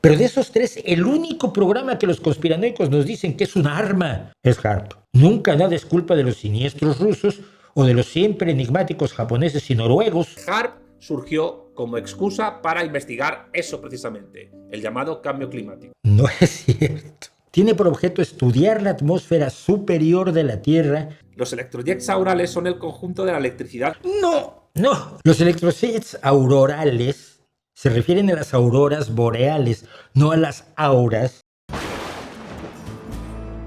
Pero de esos tres, el único programa que los conspiranoicos nos dicen que es un arma es HARP. Nunca nada es culpa de los siniestros rusos o de los siempre enigmáticos japoneses y noruegos. HARP surgió como excusa para investigar eso precisamente, el llamado cambio climático. No es cierto. Tiene por objeto estudiar la atmósfera superior de la Tierra. Los electrojets aurales son el conjunto de la electricidad. No. Los electrojets aurorales se refieren a las auroras boreales, no a las auras.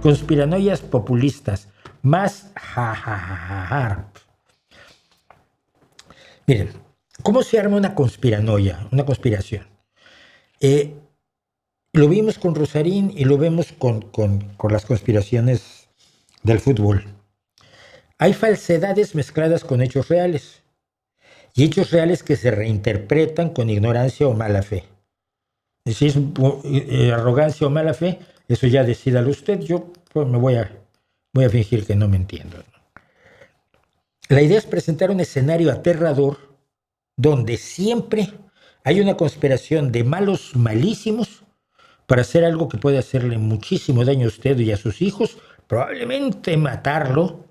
Conspiranoias populistas, más HARP. Miren, ¿cómo se arma una conspiranoia, una conspiración? Lo vimos con Rosarín y lo vemos con las conspiraciones del fútbol. Hay falsedades mezcladas con hechos reales y hechos reales que se reinterpretan con ignorancia o mala fe. Si es arrogancia o mala fe, eso ya decídalo usted. Yo pues, voy a fingir que no me entiendo. La idea es presentar un escenario aterrador donde siempre hay una conspiración de malos malísimos para hacer algo que puede hacerle muchísimo daño a usted y a sus hijos, probablemente matarlo,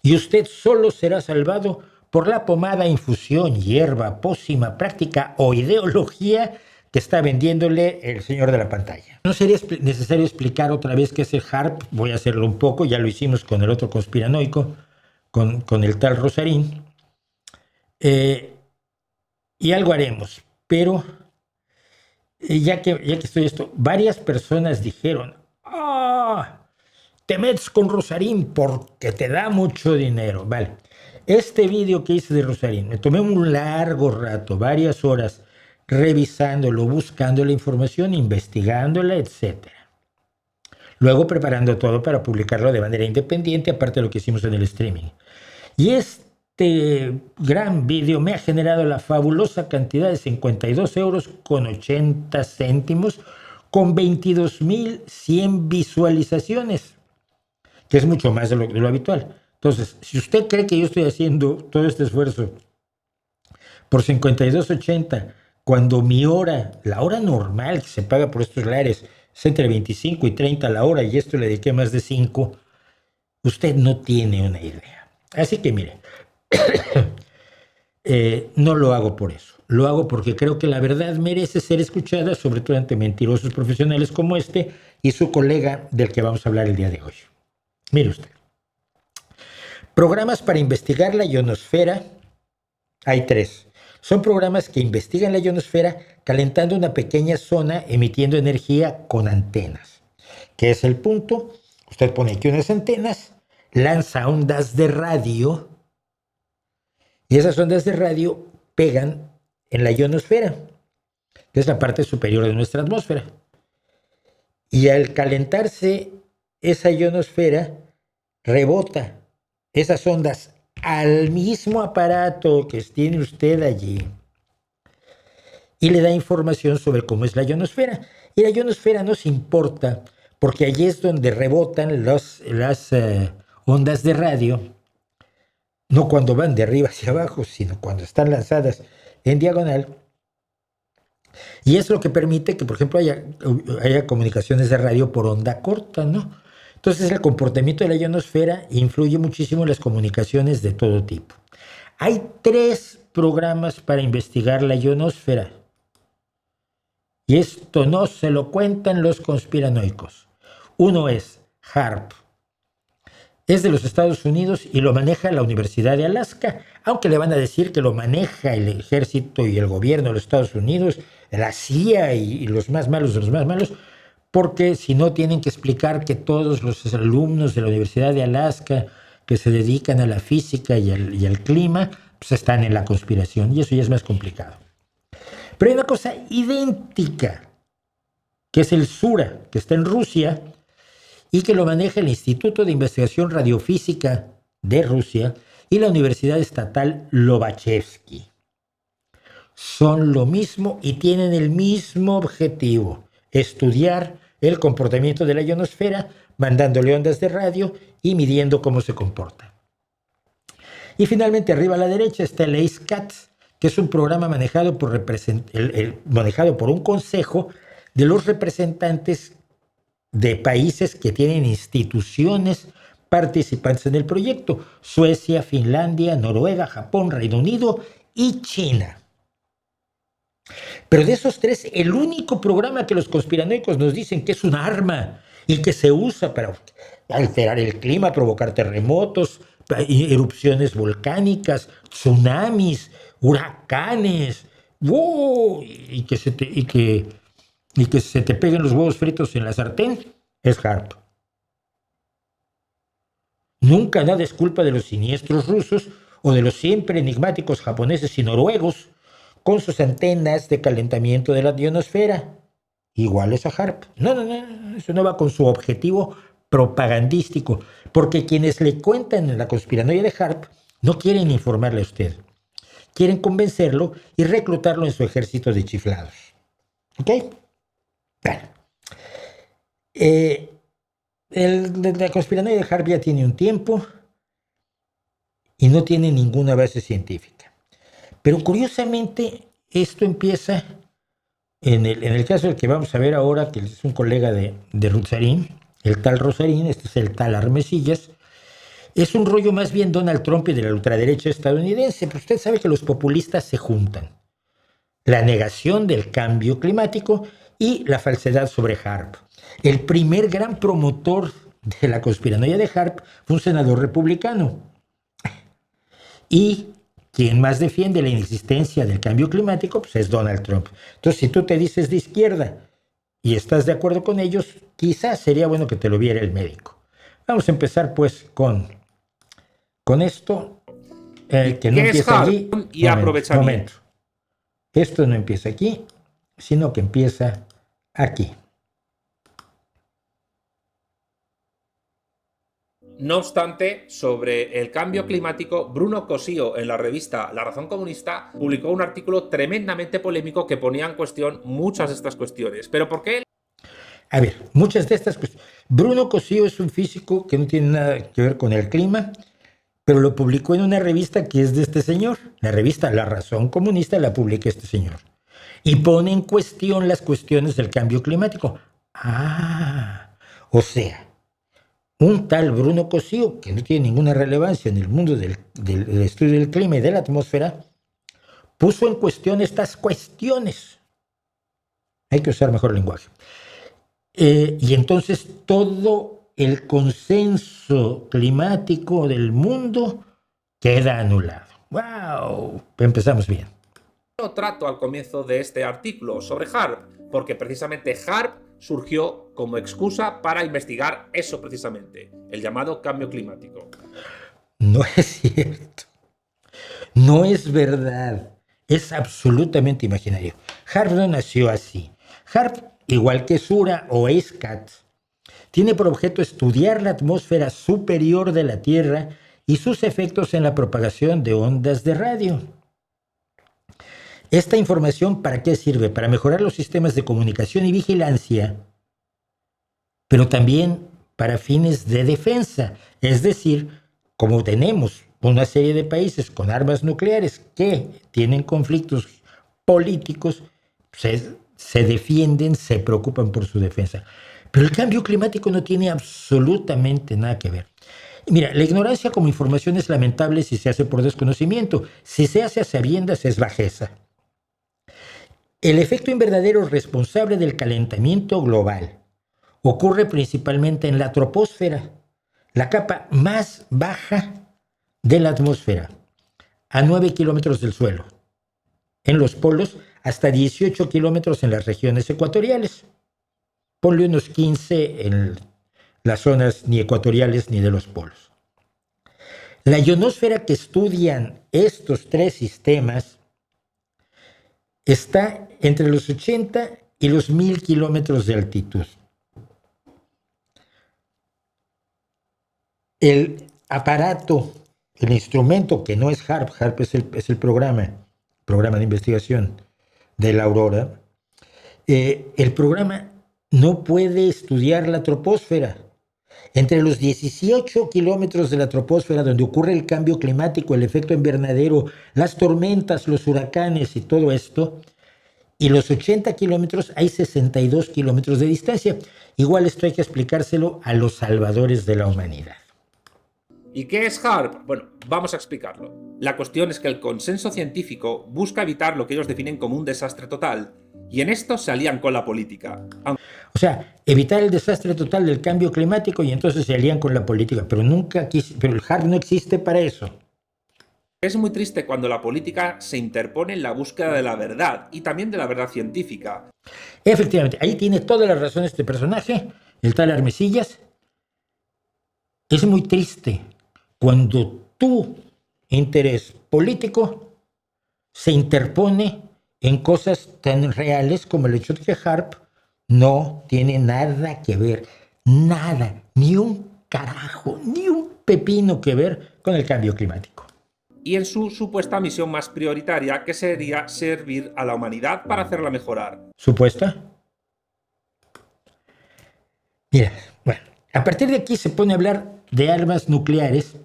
y usted solo será salvado por la pomada, infusión, hierba, pócima, práctica o ideología que está vendiéndole el señor de la pantalla. No sería necesario explicar otra vez qué es el HARP, voy a hacerlo un poco, ya lo hicimos con el otro conspiranoico, con el tal Rosarín, y algo haremos, pero ya que estoy esto, varias personas dijeron, te metes con Rosarín porque te da mucho dinero. Vale, este vídeo que hice de Rosarín, me tomé un largo rato, varias horas, revisándolo, buscando la información, investigándola, etc. Luego preparando todo para publicarlo de manera independiente, aparte de lo que hicimos en el streaming. Y este gran vídeo me ha generado la fabulosa cantidad de 52 euros con 80 céntimos con 22,100 visualizaciones, que es mucho más de lo habitual. Entonces, si usted cree que yo estoy haciendo todo este esfuerzo por 52.80, cuando mi hora, la hora normal que se paga por estos lares, es entre 25 y 30 la hora, y esto le dediqué más de 5, usted no tiene una idea. Así que mire, no lo hago por eso. Lo hago porque creo que la verdad merece ser escuchada, sobre todo ante mentirosos profesionales como este y su colega del que vamos a hablar el día de hoy. Mire usted. Programas para investigar la ionosfera, hay 3. Son programas que investigan la ionosfera calentando una pequeña zona emitiendo energía con antenas. ¿Qué es el punto? Usted pone aquí unas antenas, lanza ondas de radio y esas ondas de radio pegan en la ionosfera, que es la parte superior de nuestra atmósfera. Y al calentarse esa ionosfera, rebota esas ondas al mismo aparato que tiene usted allí y le da información sobre cómo es la ionosfera. Y la ionosfera nos importa porque allí es donde rebotan las ondas de radio, no cuando van de arriba hacia abajo, sino cuando están lanzadas en diagonal. Y es lo que permite que, por ejemplo, haya comunicaciones de radio por onda corta, ¿no? Entonces, el comportamiento de la ionosfera influye muchísimo en las comunicaciones de todo tipo. Hay 3 programas para investigar la ionosfera. Y esto no se lo cuentan los conspiranoicos. Uno es HARP. Es de los Estados Unidos y lo maneja la Universidad de Alaska, aunque le van a decir que lo maneja el ejército y el gobierno de los Estados Unidos, la CIA y los más malos de los más malos, porque si no tienen que explicar que todos los alumnos de la Universidad de Alaska que se dedican a la física y al clima, pues están en la conspiración, y eso ya es más complicado. Pero hay una cosa idéntica, que es el SURA, que está en Rusia, y que lo maneja el Instituto de Investigación Radiofísica de Rusia y la Universidad Estatal Lobachevsky. Son lo mismo y tienen el mismo objetivo: estudiar el comportamiento de la ionosfera, mandándole ondas de radio y midiendo cómo se comporta. Y finalmente, arriba a la derecha está el ACE-CAT, que es un programa manejado por un consejo de los representantes de países que tienen instituciones participantes en el proyecto: Suecia, Finlandia, Noruega, Japón, Reino Unido y China. Pero de esos tres, el único programa que los conspiranoicos nos dicen que es un arma y que se usa para alterar el clima, provocar terremotos, erupciones volcánicas, tsunamis, huracanes, ¡wow! y que se te peguen los huevos fritos en la sartén, es HAARP. Nunca nada es culpa de los siniestros rusos o de los siempre enigmáticos japoneses y noruegos con sus antenas de calentamiento de la ionosfera, iguales a HAARP. No, eso no va con su objetivo propagandístico, porque quienes le cuentan la conspiranoia de HAARP no quieren informarle a usted, quieren convencerlo y reclutarlo en su ejército de chiflados. ¿Ok? Bueno. La conspiranoia de HAARP ya tiene un tiempo y no tiene ninguna base científica. Pero curiosamente, esto empieza en el caso del que vamos a ver ahora, que es un colega de Ruzarín, el tal Rosarín, este es el tal Armesillas. Es un rollo más bien Donald Trump y de la ultraderecha estadounidense, pero usted sabe que los populistas se juntan. La negación del cambio climático y la falsedad sobre HAARP. El primer gran promotor de la conspiranoia de HAARP fue un senador republicano. Y quien más defiende la inexistencia del cambio climático, pues es Donald Trump. Entonces, si tú te dices de izquierda y estás de acuerdo con ellos, quizás sería bueno que te lo viera el médico. Vamos a empezar pues con esto, que no empieza allí. Y aprovechamiento. Esto no empieza aquí, sino que empieza aquí. No obstante, sobre el cambio climático, Bruno Cosio, en la revista La Razón Comunista, publicó un artículo tremendamente polémico que ponía en cuestión muchas de estas cuestiones. ¿Pero por qué? A ver, muchas de estas cuestiones. Bruno Cosio es un físico que no tiene nada que ver con el clima, pero lo publicó en una revista que es de este señor. La revista La Razón Comunista la publica este señor. Y pone en cuestión las cuestiones del cambio climático. O sea, un tal Bruno Cosio, que no tiene ninguna relevancia en el mundo del estudio del clima y de la atmósfera, puso en cuestión estas cuestiones. Hay que usar mejor lenguaje. Y entonces todo el consenso climático del mundo queda anulado. ¡Wow! Empezamos bien. Yo trato al comienzo de este artículo sobre HAARP, porque precisamente HAARP surgió como excusa para investigar eso precisamente, el llamado cambio climático. No es cierto. No es verdad. Es absolutamente imaginario. HAARP no nació así. HAARP, igual que Sura o ESCAT, tiene por objeto estudiar la atmósfera superior de la Tierra y sus efectos en la propagación de ondas de radio. ¿Esta información para qué sirve? Para mejorar los sistemas de comunicación y vigilancia, pero también para fines de defensa. Es decir, como tenemos una serie de países con armas nucleares que tienen conflictos políticos, se defienden, se preocupan por su defensa. Pero el cambio climático no tiene absolutamente nada que ver. Mira, la ignorancia como información es lamentable si se hace por desconocimiento. Si se hace a sabiendas es bajeza. El efecto invernadero responsable del calentamiento global ocurre principalmente en la troposfera, la capa más baja de la atmósfera, a 9 kilómetros del suelo. En los polos, hasta 18 kilómetros en las regiones ecuatoriales. Ponle unos 15 en las zonas ni ecuatoriales ni de los polos. La ionosfera que estudian estos tres sistemas está entre los 80 y los 1000 kilómetros de altitud. El aparato, el instrumento que no es HAARP, HAARP es el programa de investigación de la Aurora, el programa no puede estudiar la troposfera. Entre los 18 kilómetros de la troposfera donde ocurre el cambio climático, el efecto invernadero, las tormentas, los huracanes y todo esto, y los 80 kilómetros hay 62 kilómetros de distancia. Igual esto hay que explicárselo a los salvadores de la humanidad. ¿Y qué es HAARP? Bueno, vamos a explicarlo. La cuestión es que el consenso científico busca evitar lo que ellos definen como un desastre total, y en esto se alían con la política. O sea, evitar el desastre total del cambio climático y entonces se alían con la política, pero el HAARP no existe para eso. Es muy triste cuando la política se interpone en la búsqueda de la verdad y también de la verdad científica. Efectivamente, ahí tiene todas las razones este personaje, el tal Armesillas. Es muy triste cuando tu interés político se interpone en cosas tan reales como el hecho de que HAARP no tiene nada que ver, nada, ni un carajo, ni un pepino que ver con el cambio climático. Y en su supuesta misión más prioritaria, que sería servir a la humanidad para hacerla mejorar. ¿Supuesta? Mira, bueno, a partir de aquí se pone a hablar de armas nucleares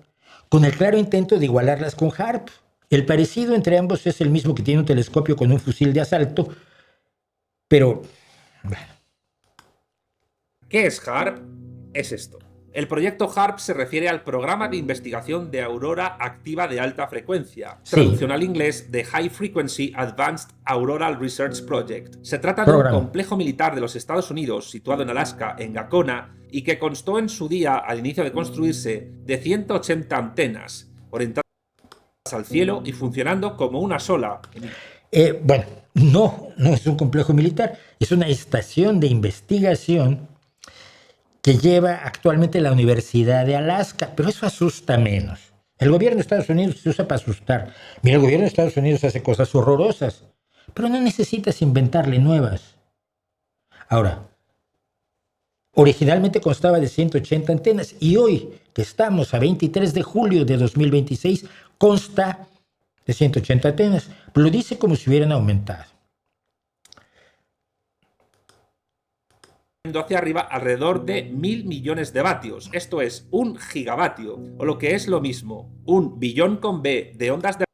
con el claro intento de igualarlas con HAARP. El parecido entre ambos es el mismo que tiene un telescopio con un fusil de asalto, pero bueno. ¿Qué es HAARP? Es esto. El proyecto HAARP se refiere al Programa de Investigación de Aurora Activa de Alta Frecuencia, traducción al inglés de High Frequency Advanced Auroral Research Project. Se trata de un complejo militar de los Estados Unidos, situado en Alaska, en Gacona, y que constó en su día, al inicio de construirse, de 180 antenas, orientadas al cielo y funcionando como una sola. Bueno, no es un complejo militar, es una estación de investigación que lleva actualmente la Universidad de Alaska, pero eso asusta menos. El gobierno de Estados Unidos se usa para asustar. Mira, el gobierno de Estados Unidos hace cosas horrorosas, pero no necesitas inventarle nuevas. Ahora, originalmente constaba de 180 antenas y hoy, que estamos a 23 de julio de 2026, consta de 180 antenas. Lo dice como si hubieran aumentado. Hacia arriba alrededor de 1.000 millones de vatios, esto es, 1 gigavatio, o lo que es lo mismo, 1 billón con B de ondas de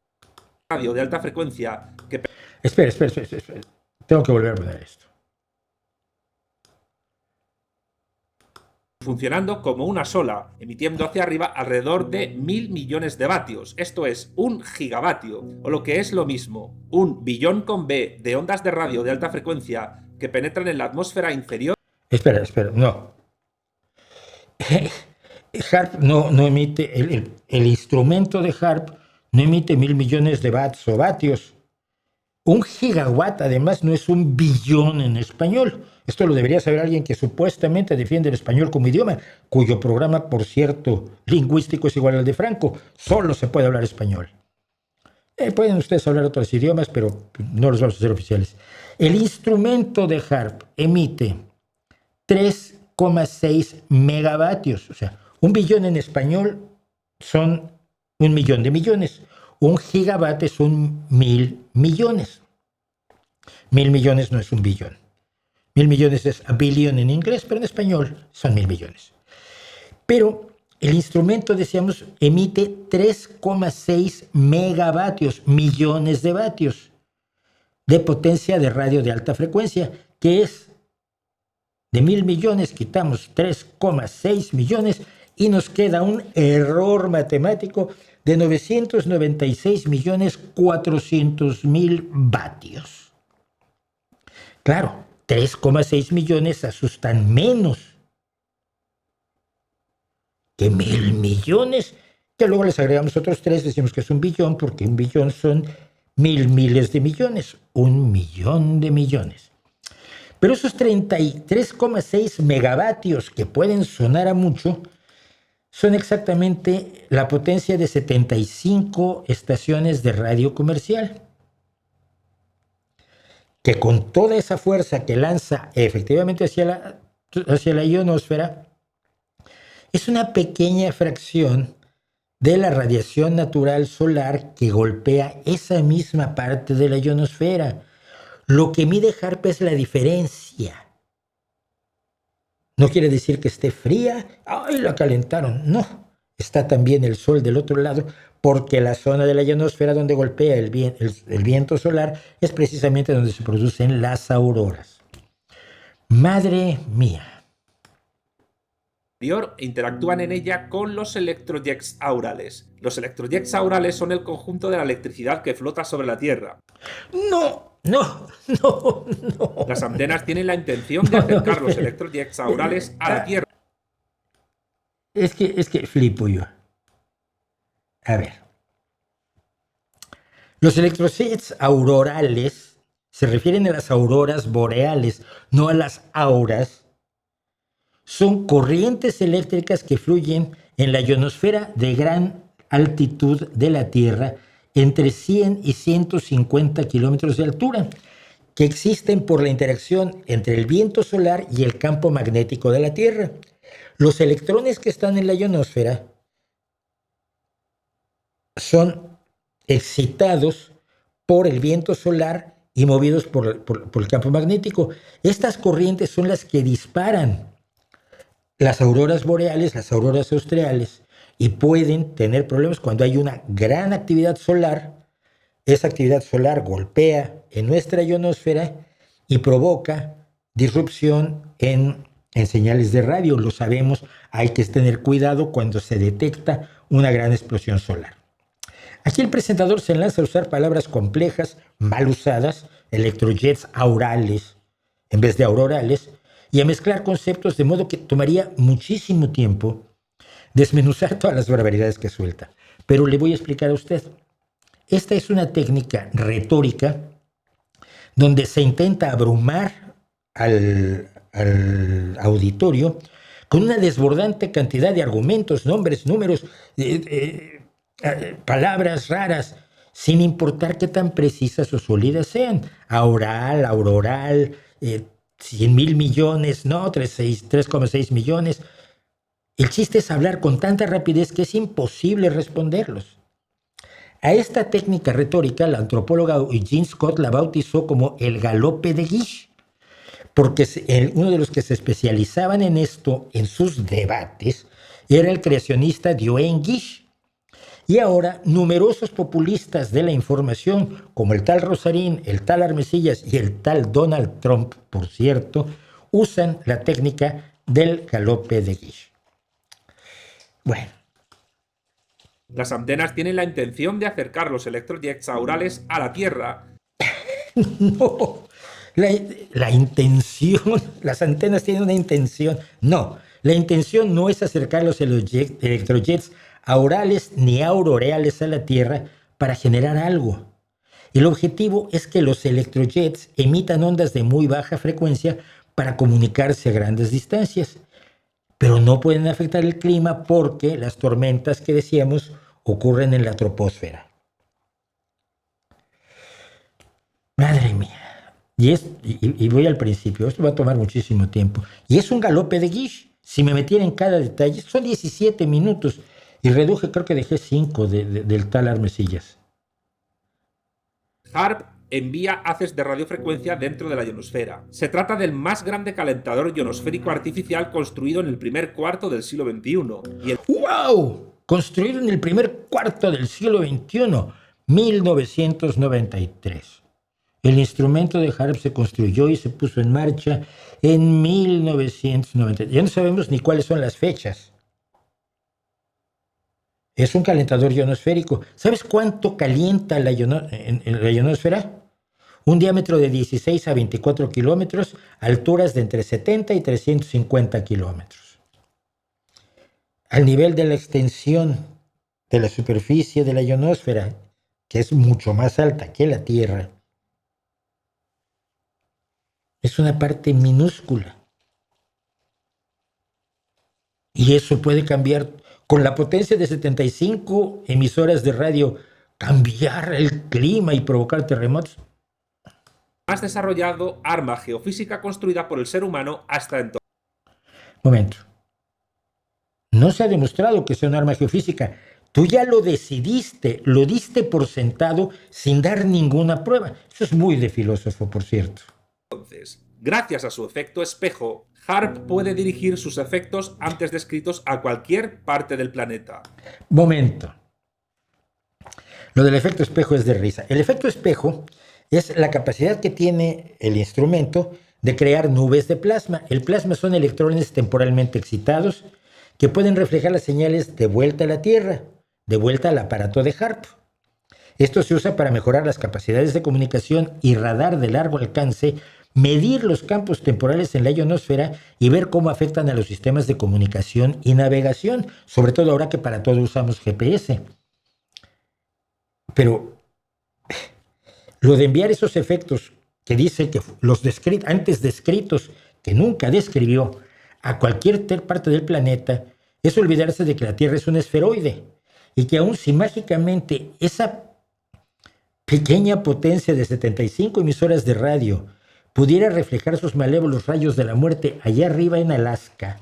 radio de alta frecuencia que... Espera. Tengo que volver a poner esto. Funcionando como una sola, emitiendo hacia arriba alrededor de 1.000 millones de vatios, esto es, 1 gigavatio, o lo que es lo mismo, 1 billón con B de ondas de radio de alta frecuencia que penetran en la atmósfera inferior. Espera, no. HAARP no emite, el instrumento de HAARP no emite 1.000 millones de watts o vatios. 1 gigawatt además no es 1 billón en español. Esto lo debería saber alguien que supuestamente defiende el español como idioma, cuyo programa, por cierto, lingüístico es igual al de Franco. Solo se puede hablar español. Pueden ustedes hablar otros idiomas, pero no los vamos a hacer oficiales. El instrumento de HAARP emite 3,6 megavatios. O sea, 1 billón en español son 1 millón de millones. 1 gigawatt es 1.000 millones. 1.000 millones no es 1 billón. 1.000 millones es a billion en inglés, pero en español son 1.000 millones. Pero el instrumento, decíamos, emite 3,6 megavatios, millones de vatios, de potencia de radio de alta frecuencia, que es de 1.000 millones, quitamos 3,6 millones y nos queda un error matemático de 996.400.000 vatios. Claro, 3,6 millones asustan menos que 1.000 millones, que luego les agregamos otros 3, decimos que es 1 billón, porque 1 billón son 1.000 miles de millones, 1 millón de millones. Pero esos 33,6 megavatios que pueden sonar a mucho son exactamente la potencia de 75 estaciones de radio comercial, que con toda esa fuerza que lanza efectivamente hacia la ionosfera, es una pequeña fracción de la radiación natural solar que golpea esa misma parte de la ionosfera. Lo que mide HAARP es la diferencia. No quiere decir que esté fría, ¡ay, la calentaron! No, está también el Sol del otro lado, porque la zona de la ionosfera donde golpea el viento solar es precisamente donde se producen las auroras. Madre mía. Interactúan en ella con los electrojets aurales. Los electrojets aurales son el conjunto de la electricidad que flota sobre la Tierra. No. Las antenas tienen la intención de acercar los electrojets aurales a la Tierra. Es que flipo yo. A ver. Los electrojets aurorales se refieren a las auroras boreales, no a las auras. Son corrientes eléctricas que fluyen en la ionosfera de gran altitud de la Tierra, entre 100 y 150 kilómetros de altura, que existen por la interacción entre el viento solar y el campo magnético de la Tierra. Los electrones que están en la ionosfera son excitados por el viento solar y movidos por el campo magnético. Estas corrientes son las que disparan las auroras boreales, las auroras australes, y pueden tener problemas cuando hay una gran actividad solar. Esa actividad solar golpea en nuestra ionosfera y provoca disrupción en señales de radio. Lo sabemos, hay que tener cuidado cuando se detecta una gran explosión solar. Aquí el presentador se lanza a usar palabras complejas, mal usadas, electrojets aurales en vez de aurorales, y a mezclar conceptos de modo que tomaría muchísimo tiempo desmenuzar todas las barbaridades que suelta. Pero le voy a explicar a usted. Esta es una técnica retórica donde se intenta abrumar al auditorio con una desbordante cantidad de argumentos, nombres, números, palabras raras, sin importar qué tan precisas o sólidas sean. Aural, auroral, 100,000 millones, no, 3,6 millones. El chiste es hablar con tanta rapidez que es imposible responderlos. A esta técnica retórica, la antropóloga Eugene Scott la bautizó como el galope de Gish, porque uno de los que se especializaban en esto en sus debates era el creacionista Dioen Gish. Y ahora numerosos populistas de la información, como el tal Rosarín, el tal Armesillas y el tal Donald Trump, por cierto, usan la técnica del galope de Gish. Bueno. Las antenas tienen la intención de acercar los electrojets aurales a la Tierra. No, la intención, las antenas tienen una intención. No, la intención no es acercar los electrojets aurales ni auroreales a la Tierra para generar algo. El objetivo es que los electrojets emitan ondas de muy baja frecuencia para comunicarse a grandes distancias, pero no pueden afectar el clima porque las tormentas que decíamos ocurren en la troposfera. Madre mía. Y voy al principio, esto va a tomar muchísimo tiempo. Y es un galope de Gish. Si me metiera en cada detalle, son 17 minutos. Y reduje, creo que dejé 5 del tal Armesillas. HAARP envía haces de radiofrecuencia dentro de la ionosfera. Se trata del más grande calentador ionosférico artificial construido en el primer cuarto del siglo XXI. ¡Wow! Construido en el primer cuarto del siglo XXI, 1993. El instrumento de HAARP se construyó y se puso en marcha en 1993. Ya no sabemos ni cuáles son las fechas. Es un calentador ionosférico. ¿Sabes cuánto calienta la ionosfera? Un diámetro de 16 a 24 kilómetros, alturas de entre 70 y 350 kilómetros. Al nivel de la extensión de la superficie de la ionosfera, que es mucho más alta que la Tierra, es una parte minúscula. Y eso puede cambiar. Con la potencia de 75 emisoras de radio, cambiar el clima y provocar terremotos. Más desarrollado arma geofísica construida por el ser humano hasta entonces. Momento. No se ha demostrado que sea un arma geofísica. Tú ya lo decidiste, lo diste por sentado sin dar ninguna prueba. Eso es muy de filósofo, por cierto. Gracias a su efecto espejo, HAARP puede dirigir sus efectos antes descritos a cualquier parte del planeta. Momento. Lo del efecto espejo es de risa. El efecto espejo es la capacidad que tiene el instrumento de crear nubes de plasma. El plasma son electrones temporalmente excitados que pueden reflejar las señales de vuelta a la Tierra, de vuelta al aparato de HAARP. Esto se usa para mejorar las capacidades de comunicación y radar de largo alcance, medir los campos temporales en la ionosfera y ver cómo afectan a los sistemas de comunicación y navegación, sobre todo ahora que para todo usamos GPS. Pero lo de enviar esos efectos que dice que los antes descritos, que nunca describió, a cualquier parte del planeta, es olvidarse de que la Tierra es un esferoide y que aun si mágicamente esa pequeña potencia de 75 emisoras de radio pudiera reflejar sus malévolos rayos de la muerte allá arriba en Alaska,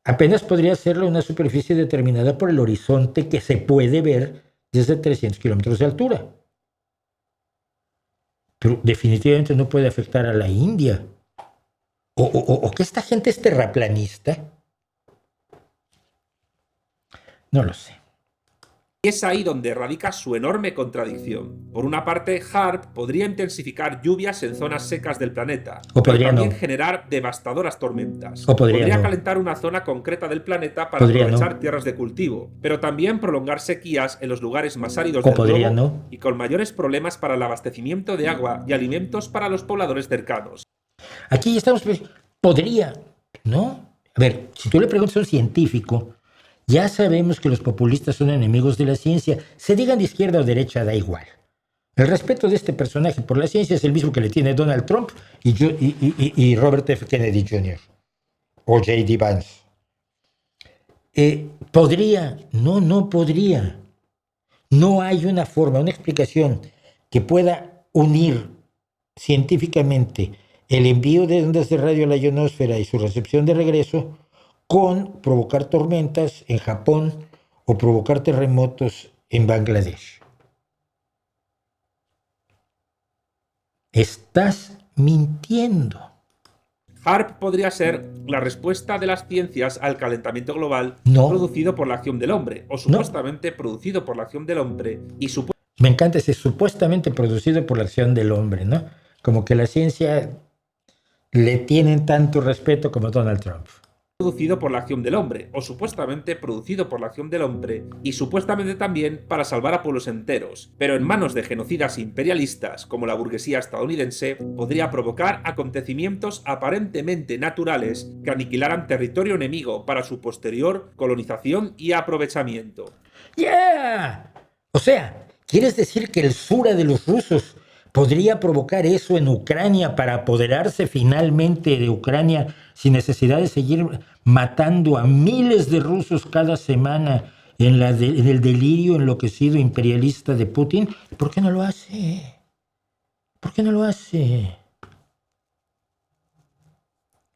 apenas podría hacerlo en una superficie determinada por el horizonte que se puede ver desde 300 kilómetros de altura. Pero definitivamente no puede afectar a la India. ¿O que esta gente es terraplanista? No lo sé. Y es ahí donde radica su enorme contradicción. Por una parte, HAARP podría intensificar lluvias en zonas secas del planeta, pero también generar devastadoras tormentas. Podría calentar una zona concreta del planeta para aprovechar tierras de cultivo, pero también prolongar sequías en los lugares más áridos del globo y con mayores problemas para el abastecimiento de agua y alimentos para los pobladores cercanos. Aquí estamos, podría, ¿no? A ver, si tú le preguntas a un científico, ya sabemos que los populistas son enemigos de la ciencia. Se digan de izquierda o derecha, da igual. El respeto de este personaje por la ciencia es el mismo que le tiene Donald Trump y Robert F. Kennedy Jr. o J.D. Vance. ¿Podría? No podría. No hay una forma, una explicación que pueda unir científicamente el envío de ondas de radio a la ionosfera y su recepción de regreso con provocar tormentas en Japón o provocar terremotos en Bangladesh. Estás mintiendo. HAARP podría ser la respuesta de las ciencias al calentamiento global producido por la acción del hombre, o supuestamente producido por la acción del hombre y Me encanta ese supuestamente producido por la acción del hombre, ¿no? Como que la ciencia le tienen tanto respeto como Donald Trump. Producido por la acción del hombre, o supuestamente producido por la acción del hombre, y supuestamente también para salvar a pueblos enteros, pero en manos de genocidas imperialistas como la burguesía estadounidense, podría provocar acontecimientos aparentemente naturales que aniquilaran territorio enemigo para su posterior colonización y aprovechamiento. ¡Yeah! O sea, ¿quieres decir que el Sura de los rusos podría provocar eso en Ucrania para apoderarse finalmente de Ucrania sin necesidad de seguir matando a miles de rusos cada semana en el delirio enloquecido imperialista de Putin? ¿Por qué no lo hace? ¿Por qué no lo hace?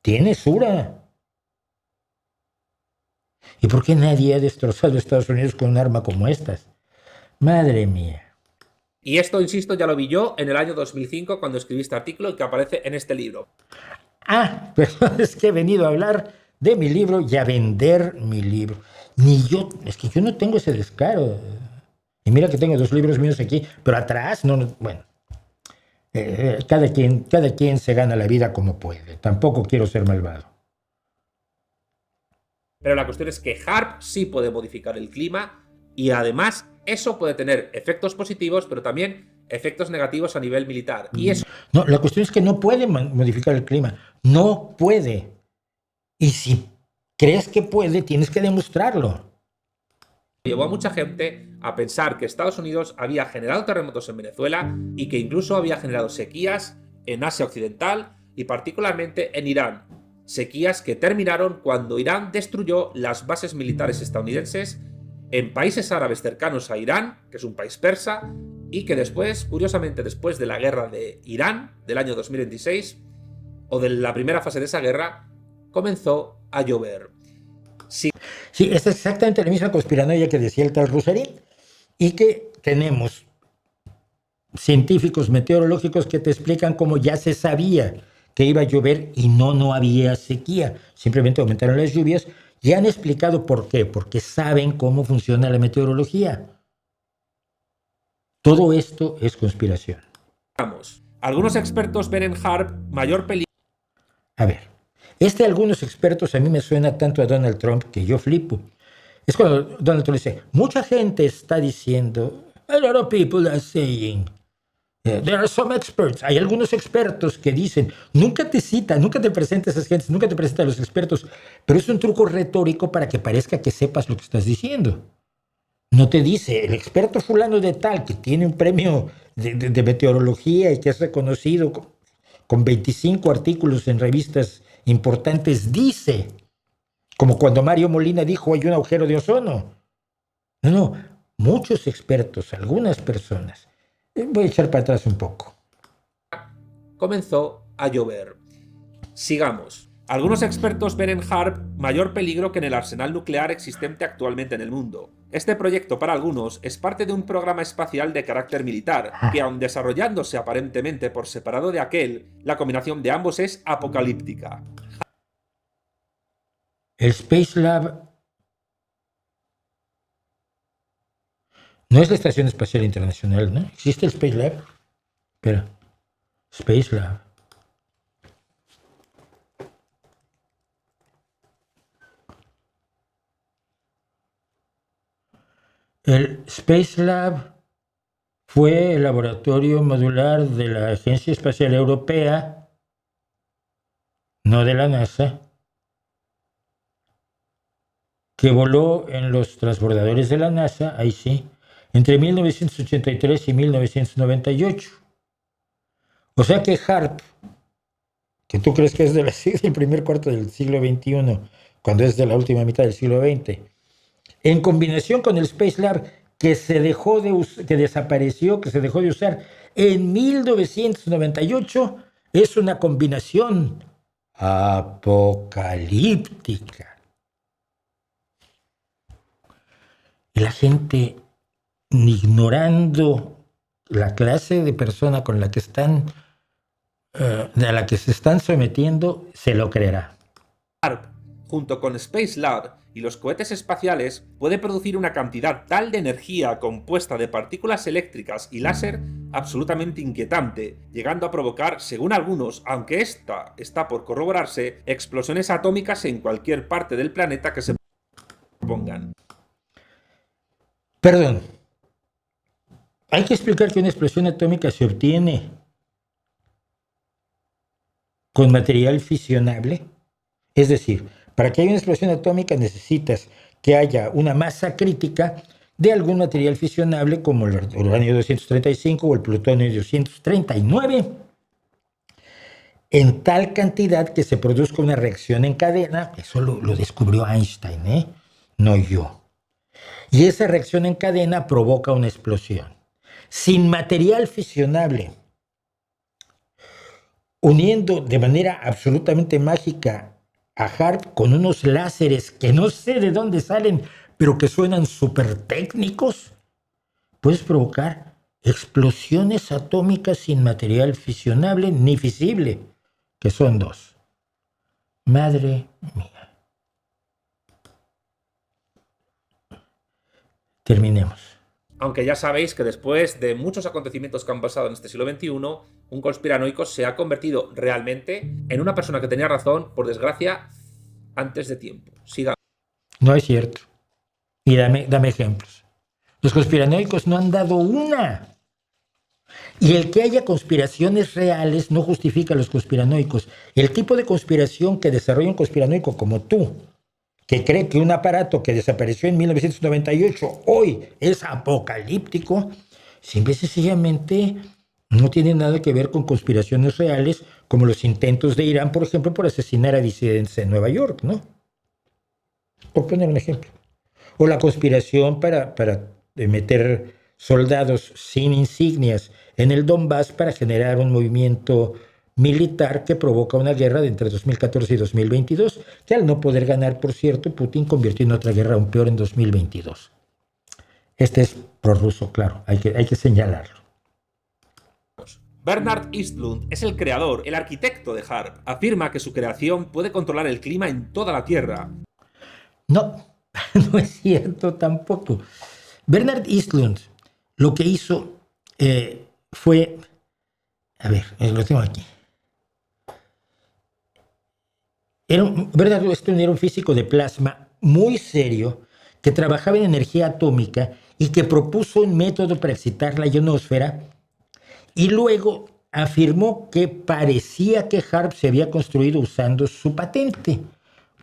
Tiene Sura. ¿Y por qué nadie ha destrozado a Estados Unidos con un arma como estas? Madre mía. Y esto, insisto, ya lo vi yo en el año 2005 cuando escribí este artículo que aparece en este libro. Pero es que he venido a hablar de mi libro y a vender mi libro. Es que yo no tengo ese descaro. Y mira que tengo 2 libros míos aquí, pero atrás, bueno. Cada quien se gana la vida como puede. Tampoco quiero ser malvado. Pero la cuestión es que HAARP sí puede modificar el clima y además eso puede tener efectos positivos, pero también efectos negativos a nivel militar. Y eso... No, la cuestión es que no puede modificar el clima. No puede. Y si crees que puede, tienes que demostrarlo. Llevó a mucha gente a pensar que Estados Unidos había generado terremotos en Venezuela y que incluso había generado sequías en Asia Occidental y particularmente en Irán. Sequías que terminaron cuando Irán destruyó las bases militares estadounidenses en países árabes cercanos a Irán, que es un país persa, y que después, curiosamente después de la guerra de Irán del año 2026, o de la primera fase de esa guerra, comenzó a llover. Sí, es exactamente la misma conspiranoia que decía el tal Rusarín, y que tenemos científicos meteorológicos que te explican cómo ya se sabía que iba a llover y no había sequía. Simplemente aumentaron las lluvias y han explicado por qué. Porque saben cómo funciona la meteorología. Todo esto es conspiración. Algunos expertos ven en HAARP mayor peligro. A ver, algunos expertos a mí me suena tanto a Donald Trump que yo flipo. Es cuando Donald Trump dice, mucha gente está diciendo, a lot of people are saying, there are some experts. Hay algunos expertos que dicen, nunca te cita, nunca te presenta a esas gentes, nunca te presenta a los expertos, pero es un truco retórico para que parezca que sepas lo que estás diciendo. No te dice, el experto fulano de tal, que tiene un premio de meteorología y que es reconocido con 25 artículos en revistas importantes, dice, como cuando Mario Molina dijo, hay un agujero de ozono. No, muchos expertos, algunas personas. Voy a echar para atrás un poco. Comenzó a llover. Sigamos. Algunos expertos ven en HAARP mayor peligro que en el arsenal nuclear existente actualmente en el mundo. Este proyecto, para algunos, es parte de un programa espacial de carácter militar, que aun desarrollándose aparentemente por separado de aquel, la combinación de ambos es apocalíptica. El Space Lab no es la Estación Espacial Internacional, ¿no? ¿Existe el Space Lab? Espera. Space Lab. El Space Lab fue el laboratorio modular de la Agencia Espacial Europea, no de la NASA, que voló en los transbordadores de la NASA, ahí sí, entre 1983 y 1998. O sea que HAARP, que tú crees que es del primer cuarto del siglo XXI, cuando es de la última mitad del siglo XX, en combinación con el Space Lab, que desapareció, que se dejó de usar en 1998, es una combinación apocalíptica. Y la gente, ignorando la clase de persona con la que están, a la que se están sometiendo, se lo creerá. HAARP, junto con Space Lab y los cohetes espaciales, puede producir una cantidad tal de energía compuesta de partículas eléctricas y láser absolutamente inquietante, llegando a provocar, según algunos, aunque esta está por corroborarse, explosiones atómicas en cualquier parte del planeta que se pongan. Perdón. Hay que explicar que una explosión atómica se obtiene con material fisionable. Es decir, para que haya una explosión atómica necesitas que haya una masa crítica de algún material fisionable como el uranio 235 o el plutonio 239 en tal cantidad que se produzca una reacción en cadena. Eso lo descubrió Einstein, no yo. Y esa reacción en cadena provoca una explosión. Sin material fisionable, uniendo de manera absolutamente mágica a HAARP con unos láseres que no sé de dónde salen, pero que suenan súper técnicos, puedes provocar explosiones atómicas sin material fisionable ni fisible, que son dos. Madre mía. Terminemos. Aunque ya sabéis que después de muchos acontecimientos que han pasado en este siglo XXI, un conspiranoico se ha convertido realmente en una persona que tenía razón, por desgracia, antes de tiempo. Sigamos. No es cierto. Y dame ejemplos. Los conspiranoicos no han dado una. Y el que haya conspiraciones reales no justifica a los conspiranoicos. El tipo de conspiración que desarrolla un conspiranoico como tú, que cree que un aparato que desapareció en 1998 hoy es apocalíptico, simple y sencillamente no tiene nada que ver con conspiraciones reales como los intentos de Irán, por ejemplo, por asesinar a disidentes en Nueva York, ¿no? Por poner un ejemplo. O la conspiración para meter soldados sin insignias en el Donbass para generar un movimiento militar que provoca una guerra de entre 2014 y 2022, que al no poder ganar, por cierto, Putin convirtió en otra guerra aún peor en 2022. Este es prorruso, claro, hay que señalarlo. Bernard Eastlund es el creador, el arquitecto de HAARP. Afirma que su creación puede controlar el clima en toda la Tierra. No, no es cierto tampoco. Bernard Eastlund lo que hizo fue... A ver, lo tengo aquí. Bernard Eastlund era un físico de plasma muy serio que trabajaba en energía atómica y que propuso un método para excitar la ionosfera y luego afirmó que parecía que HAARP se había construido usando su patente.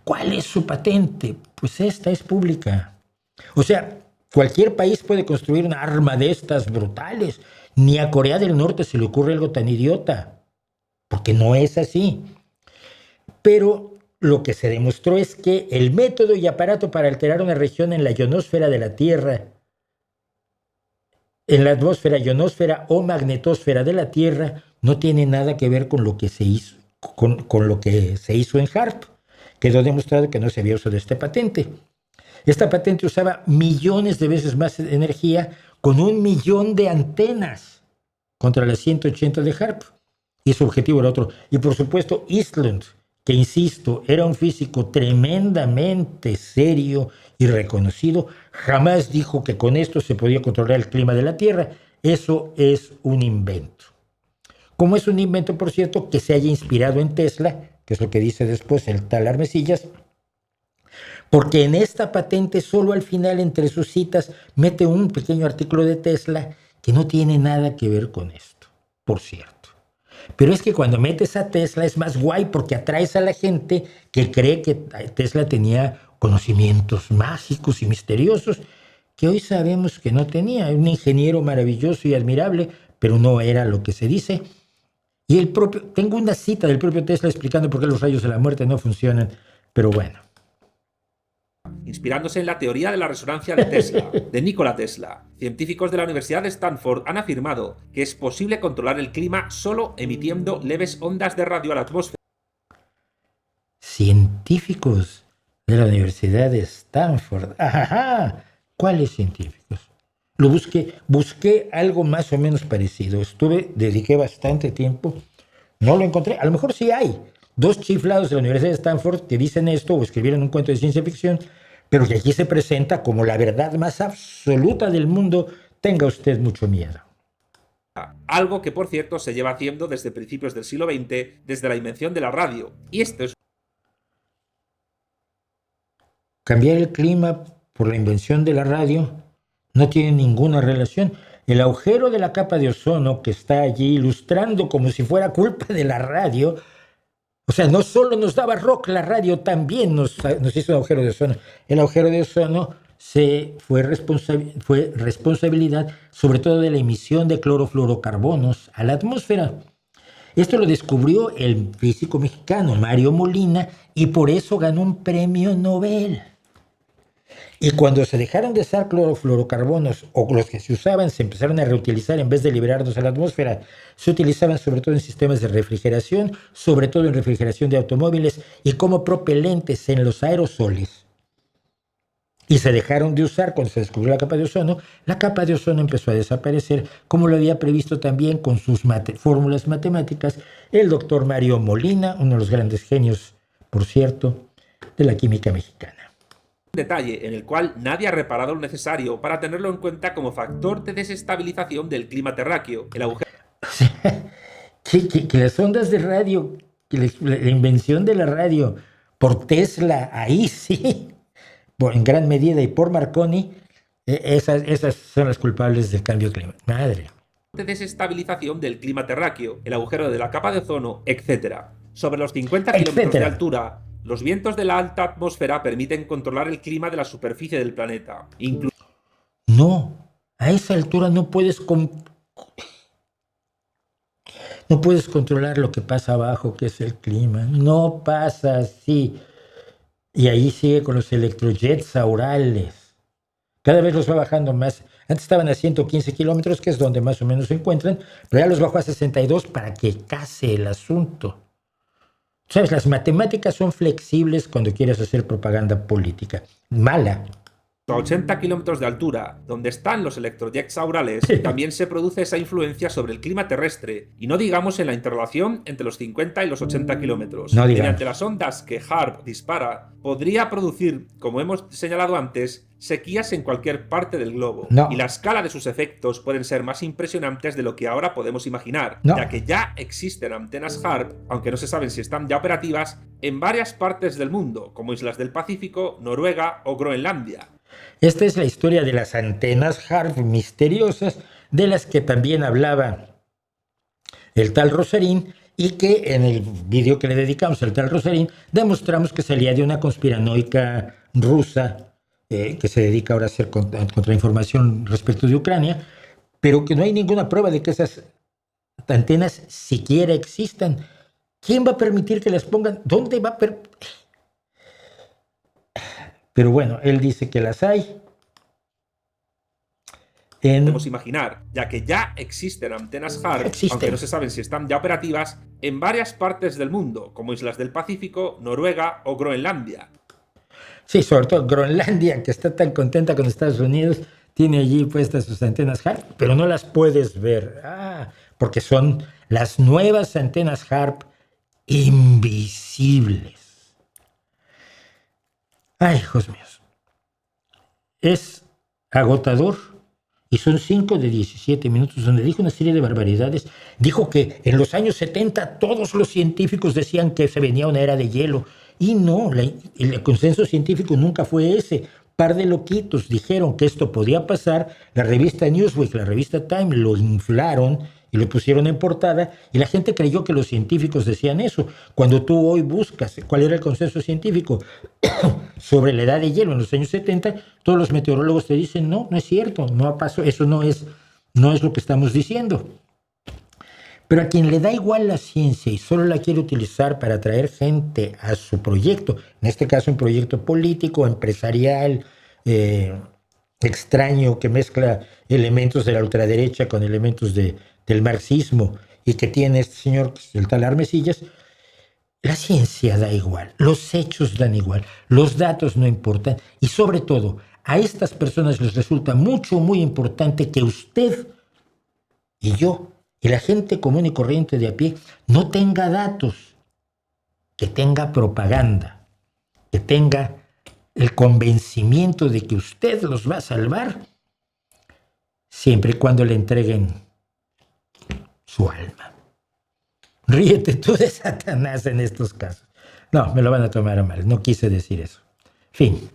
¿Cuál es su patente? Pues esta es pública. O sea, cualquier país puede construir una arma de estas brutales. Ni a Corea del Norte se le ocurre algo tan idiota, porque no es así. Pero lo que se demostró es que el método y aparato para alterar una región en la ionosfera de la Tierra, en la atmósfera, ionosfera o magnetosfera de la Tierra, no tiene nada que ver con lo que se hizo, con lo que se hizo en HAARP. Quedó demostrado que no se había usado esta patente. Esta patente usaba millones de veces más energía con 1 millón de antenas contra las 180 de HAARP. Y su objetivo era otro. Y por supuesto, Eastlund, que insisto, era un físico tremendamente serio y reconocido, jamás dijo que con esto se podía controlar el clima de la Tierra. Eso es un invento. Como es un invento, por cierto, que se haya inspirado en Tesla, que es lo que dice después el tal Armesillas, porque en esta patente solo al final entre sus citas mete un pequeño artículo de Tesla que no tiene nada que ver con esto, por cierto. Pero es que cuando metes a Tesla es más guay porque atraes a la gente que cree que Tesla tenía conocimientos mágicos y misteriosos que hoy sabemos que no tenía. Un ingeniero maravilloso y admirable, pero no era lo que se dice. Y tengo una cita del propio Tesla explicando por qué los rayos de la muerte no funcionan, pero bueno. Inspirándose en la teoría de la resonancia de Tesla, de Nikola Tesla, científicos de la Universidad de Stanford han afirmado que es posible controlar el clima solo emitiendo leves ondas de radio a la atmósfera. Científicos de la Universidad de Stanford. ¡Ajá! ¿Cuáles científicos? Lo busqué algo más o menos parecido. Dediqué bastante tiempo. No lo encontré. A lo mejor sí hay 2 chiflados de la Universidad de Stanford que dicen esto o escribieron un cuento de ciencia ficción, pero que aquí se presenta como la verdad más absoluta del mundo. Tenga usted mucho miedo. Algo que, por cierto, se lleva haciendo desde principios del siglo XX, desde la invención de la radio. Y esto es... Cambiar el clima por la invención de la radio no tiene ninguna relación. El agujero de la capa de ozono que está allí ilustrando como si fuera culpa de la radio, o sea, no solo nos daba rock la radio, también nos hizo un agujero de ozono. El agujero de ozono fue responsabilidad sobre todo de la emisión de clorofluorocarbonos a la atmósfera. Esto lo descubrió el físico mexicano Mario Molina y por eso ganó un premio Nobel. Y cuando se dejaron de usar clorofluorocarbonos o los que se usaban se empezaron a reutilizar en vez de liberarnos a la atmósfera, se utilizaban sobre todo en sistemas de refrigeración, sobre todo en refrigeración de automóviles y como propelentes en los aerosoles. Y se dejaron de usar cuando se descubrió la capa de ozono. La capa de ozono empezó a desaparecer, como lo había previsto también con sus fórmulas matemáticas el doctor Mario Molina, uno de los grandes genios, por cierto, de la química mexicana. Detalle en el cual nadie ha reparado lo necesario para tenerlo en cuenta como factor de desestabilización del clima terráqueo. El agujero... que las ondas de radio, que la invención de la radio por Tesla, ahí sí, en gran medida, y por Marconi, esas son las culpables del cambio climático. Madre. De desestabilización del clima terráqueo, el agujero de la capa de ozono, etc. Sobre los 50 kilómetros de altura, los vientos de la alta atmósfera permiten controlar el clima de la superficie del planeta. No, a esa altura no puedes controlar lo que pasa abajo, que es el clima. No pasa así. Y ahí sigue con los electrojets aurales. Cada vez los va bajando más. Antes estaban a 115 kilómetros, que es donde más o menos se encuentran, pero ya los bajó a 62 para que case el asunto. ¿Sabes? Las matemáticas son flexibles cuando quieres hacer propaganda política. Mala, a 80 kilómetros de altura, donde están los electrojets aurales, también se produce esa influencia sobre el clima terrestre, y no digamos en la interrelación entre los 50 y los 80 kilómetros. No digamos. Mediante las ondas que HAARP dispara, podría producir, como hemos señalado antes, sequías en cualquier parte del globo. No. Y la escala de sus efectos pueden ser más impresionantes de lo que ahora podemos imaginar, No. ya que ya existen antenas HAARP, aunque no se saben si están ya operativas, en varias partes del mundo, como islas del Pacífico, Noruega o Groenlandia. Esta es la historia de las antenas HAARP misteriosas, de las que también hablaba el tal Rosarín, y que en el vídeo que le dedicamos al tal Rosarín demostramos que salía de una conspiranoica rusa que se dedica ahora a hacer contrainformación respecto de Ucrania, pero que no hay ninguna prueba de que esas antenas siquiera existan. ¿Quién va a permitir que las pongan? ¿Dónde va a Pero bueno, él dice que las hay. Podemos imaginar, ya que ya existen antenas HAARP, aunque no se saben si están ya operativas, en varias partes del mundo, como islas del Pacífico, Noruega o Groenlandia. Sí, sobre todo Groenlandia, que está tan contenta con Estados Unidos, tiene allí puestas sus antenas HAARP, pero no las puedes ver. Porque son las nuevas antenas HAARP invisibles. Ay, hijos míos. Es agotador. Y son 5 de 17 minutos donde dijo una serie de barbaridades. Dijo que en los años 70 todos los científicos decían que se venía una era de hielo. Y no, el consenso científico nunca fue ese. Par de loquitos dijeron que esto podía pasar. La revista Newsweek, la revista Time lo inflaron y lo pusieron en portada, y la gente creyó que los científicos decían eso. Cuando tú hoy buscas cuál era el consenso científico sobre la edad de hielo en los años 70, todos los meteorólogos te dicen, no es cierto, no pasó, eso no es lo que estamos diciendo. Pero a quien le da igual la ciencia y solo la quiere utilizar para atraer gente a su proyecto, en este caso un proyecto político, empresarial, extraño, que mezcla elementos de la ultraderecha con elementos del marxismo, y que tiene este señor, el tal Armesillas, la ciencia da igual, los hechos dan igual, los datos no importan, y sobre todo, a estas personas les resulta muy importante que usted y yo, y la gente común y corriente de a pie, no tenga datos, que tenga propaganda, que tenga el convencimiento de que usted los va a salvar, siempre y cuando le entreguen su alma. Ríete tú de Satanás en estos casos. No, me lo van a tomar a mal, no quise decir eso. Fin.